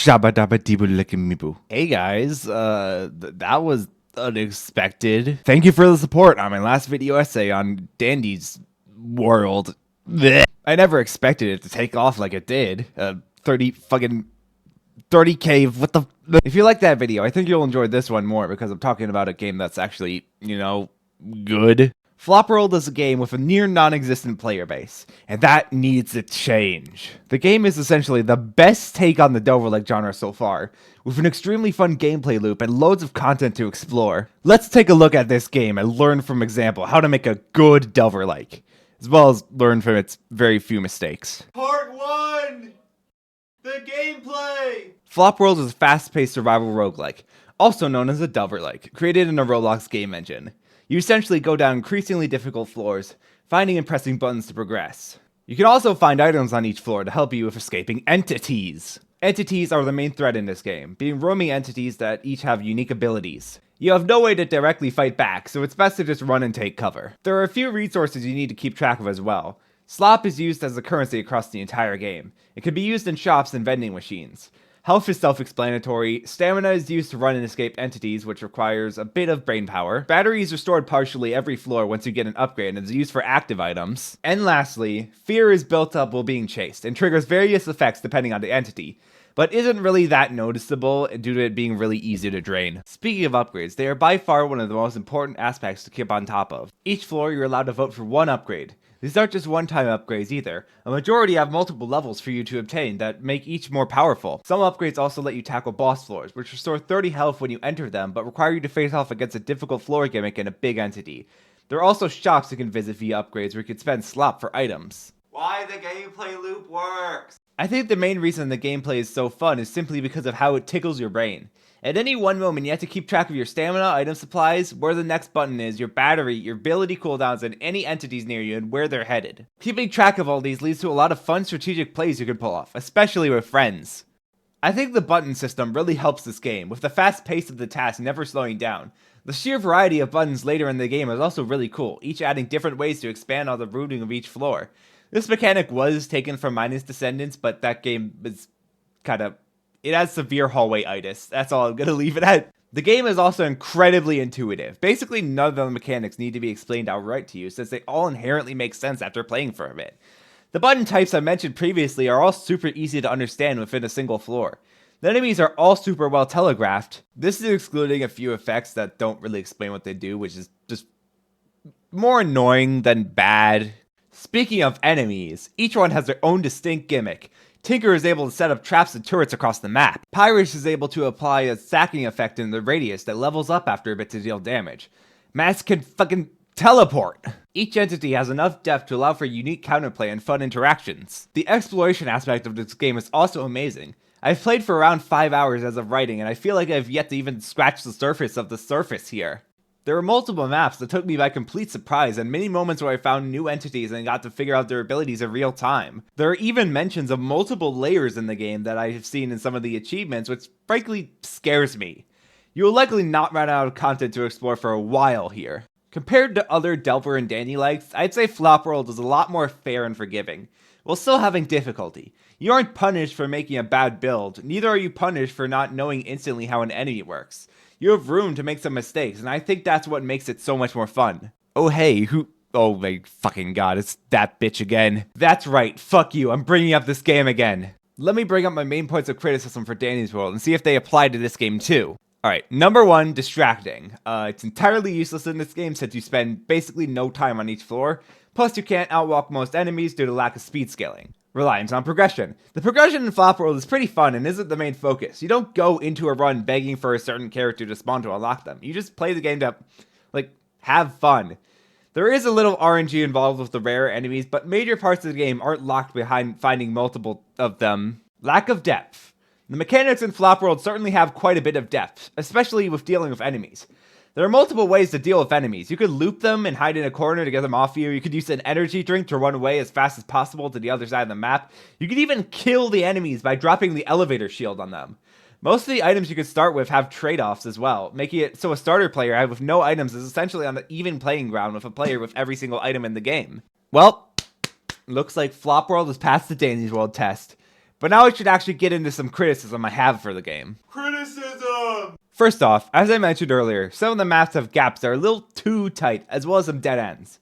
Jabba dabba dibba lickimibu. Hey guys, that was unexpected. Thank you for the support on my last video essay on Dandy's world. Blech. I never expected it to take off like it did. 30k, what the? If you like that video, I think you'll enjoy this one more because I'm talking about a game that's actually, good. Flop World is a game with a near non-existent player base, and that needs to change. The game is essentially the best take on the Delverlike genre so far, with an extremely fun gameplay loop and loads of content to explore. Let's take a look at this game and learn from example how to make a good Delverlike, as well as learn from its very few mistakes. Part 1! The gameplay! Flop World is a fast-paced survival roguelike, also known as a Delverlike, created in a Roblox game engine. You essentially go down increasingly difficult floors, finding and pressing buttons to progress. You can also find items on each floor to help you with escaping entities. Entities are the main threat in this game, being roaming entities that each have unique abilities. You have no way to directly fight back, so it's best to just run and take cover. There are a few resources you need to keep track of as well. Slop is used as a currency across the entire game. It can be used in shops and vending machines. Health is self-explanatory. Stamina is used to run and escape entities, which requires a bit of brain power. Battery is restored partially every floor once you get an upgrade and is used for active items. And lastly, fear is built up while being chased and triggers various effects depending on the entity, but isn't really that noticeable due to it being really easy to drain. Speaking of upgrades, they are by far one of the most important aspects to keep on top of. Each floor you're allowed to vote for one upgrade. These aren't just one-time upgrades either. A majority have multiple levels for you to obtain that make each more powerful. Some upgrades also let you tackle boss floors, which restore 30 health when you enter them, but require you to face off against a difficult floor gimmick and a big entity. There are also shops you can visit via upgrades where you can spend slop for items. Why the gameplay loop works! I think the main reason the gameplay is so fun is simply because of how it tickles your brain. At any one moment, you have to keep track of your stamina, item supplies, where the next button is, your battery, your ability cooldowns, and any entities near you and where they're headed. Keeping track of all these leads to a lot of fun strategic plays you can pull off, especially with friends. I think the button system really helps this game, with the fast pace of the task never slowing down. The sheer variety of buttons later in the game is also really cool, each adding different ways to expand on the routing of each floor. This mechanic was taken from Minus Descendants, but that game is it has severe hallway-itis. That's all I'm gonna leave it at. The game is also incredibly intuitive. Basically, none of the mechanics need to be explained outright to you, since they all inherently make sense after playing for a bit. The button types I mentioned previously are all super easy to understand within a single floor. The enemies are all super well telegraphed. This is excluding a few effects that don't really explain what they do, which is just more annoying than bad. Speaking of enemies, each one has their own distinct gimmick. Tinker is able to set up traps and turrets across the map. Pyrus is able to apply a stacking effect in the radius that levels up after a bit to deal damage. Mask can fucking teleport! Each entity has enough depth to allow for unique counterplay and fun interactions. The exploration aspect of this game is also amazing. I've played for around 5 hours as of writing, and I feel like I've yet to even scratch the surface of the surface here. There were multiple maps that took me by complete surprise, and many moments where I found new entities and got to figure out their abilities in real time. There are even mentions of multiple layers in the game that I have seen in some of the achievements, which frankly scares me. You will likely not run out of content to explore for a while here. Compared to other Delver and Dandy likes, I'd say Flop World is a lot more fair and forgiving, while still having difficulty. You aren't punished for making a bad build, neither are you punished for not knowing instantly how an enemy works. You have room to make some mistakes, and I think that's what makes it so much more fun. Oh hey, oh my fucking god, it's that bitch again. That's right, fuck you, I'm bringing up this game again. Let me bring up my main points of criticism for Danny's World and see if they apply to this game too. Alright, number 1, distracting. It's entirely useless in this game since you spend basically no time on each floor, plus you can't outwalk most enemies due to lack of speed scaling. Reliance on progression. The progression in Flop World is pretty fun and isn't the main focus. You don't go into a run begging for a certain character to spawn to unlock them. You just play the game to, have fun. There is a little RNG involved with the rare enemies, but major parts of the game aren't locked behind finding multiple of them. Lack of depth. The mechanics in Flop World certainly have quite a bit of depth, especially with dealing with enemies. There are multiple ways to deal with enemies. You could loop them and hide in a corner to get them off you. You could use an energy drink to run away as fast as possible to the other side of the map. You could even kill the enemies by dropping the elevator shield on them. Most of the items you could start with have trade-offs as well, making it so a starter player with no items is essentially on the even playing ground with a player with every single item in the game. Well, looks like Flop World has passed the Danny's World test. But now I should actually get into some criticism I have for the game. Criticism! First off, as I mentioned earlier, some of the maps have gaps that are a little too tight, as well as some dead ends.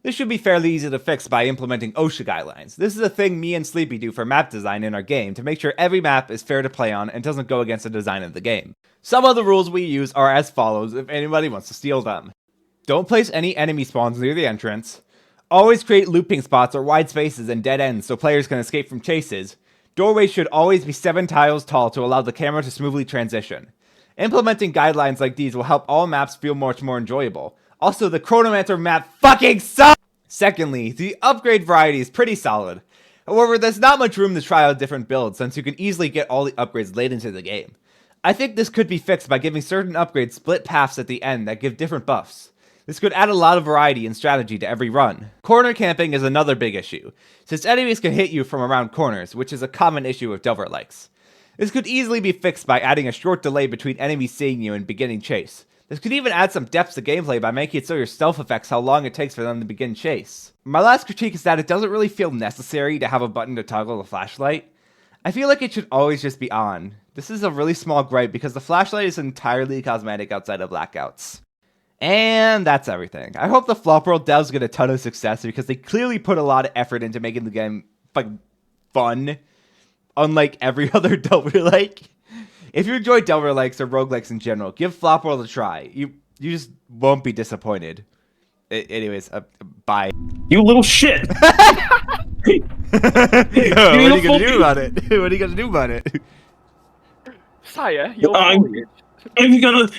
This should be fairly easy to fix by implementing OSHA guidelines. This is a thing me and Sleepy do for map design in our game to make sure every map is fair to play on and doesn't go against the design of the game. Some of the rules we use are as follows if anybody wants to steal them. Don't place any enemy spawns near the entrance. Always create looping spots or wide spaces and dead ends so players can escape from chases. Doorways should always be 7 tiles tall to allow the camera to smoothly transition. Implementing guidelines like these will help all maps feel much more enjoyable. Also, the Chronomancer map fucking sucks! Secondly, the upgrade variety is pretty solid. However, there's not much room to try out different builds since you can easily get all the upgrades late into the game. I think this could be fixed by giving certain upgrades split paths at the end that give different buffs. This could add a lot of variety and strategy to every run. Corner camping is another big issue, since enemies can hit you from around corners, which is a common issue with Delverlikes. This could easily be fixed by adding a short delay between enemies seeing you and beginning chase. This could even add some depth to gameplay by making it so your stealth affects how long it takes for them to begin chase. My last critique is that it doesn't really feel necessary to have a button to toggle the flashlight. I feel like it should always just be on. This is a really small gripe because the flashlight is entirely cosmetic outside of blackouts. And that's everything. I hope the Flop World devs get a ton of success because they clearly put a lot of effort into making the game fun, unlike every other Delverlike. If you enjoy Delverlikes or roguelikes in general, give Flop World a try. You just won't be disappointed. Anyways, bye. You little shit! What are you gonna do about it? What are you gonna do about it? Sire, you're I'm gonna